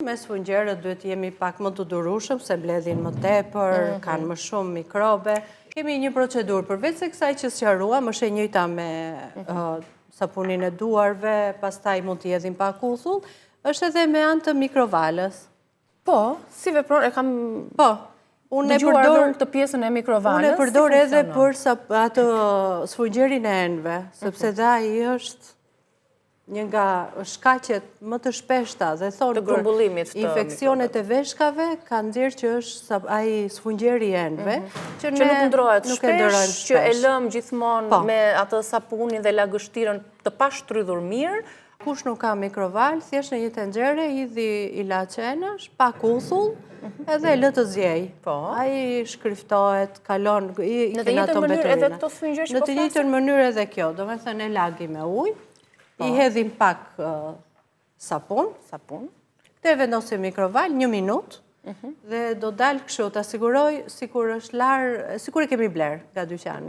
me sfungjerët duhet jemi pak më të durueshëm, se mbledhin më tepër, kanë më shumë mikrobe. Kemi një procedurë, përveç se kësaj që sqaruam, është e njëjta me sapunin e duarve, pastaj mund t'i hedhim pak uthull, është edhe me anë të mikrovalës. Po, si vepron, e kam dëgjuar edhe unë këtë pjesën e mikrovalës. Unë e përdor edhe për atë sfungjerin e enëve, sepse dhe ai është një nga shkaqet më të shpeshta dhe thonë për infeksionet e veshkave ka nxjerrë që është ai sfungjeri i enëve, që nuk ndrohet shpesh, që e lëm gjithmonë me atë sapunin dhe lagështirën të pashtrydhur mirë. Kush nuk ka mikroval, thjesht në një tenxhere hidhi ilaç enësh, pak uthull, edhe lë të zjej. Ai shkriftohet, kalon i kenaton beturinat. Në të njëjtën mënyrë edhe këto sfungjer që po flasim? Në të njëjtën mënyrë edhe kjo, do me thënë e lagi me ujë, i hedhim pak sapun, këtë e vendosim mikroval 1 minutë, dhe do dalë kështu, të asiguroj sikur e kemi bler nga dyqani.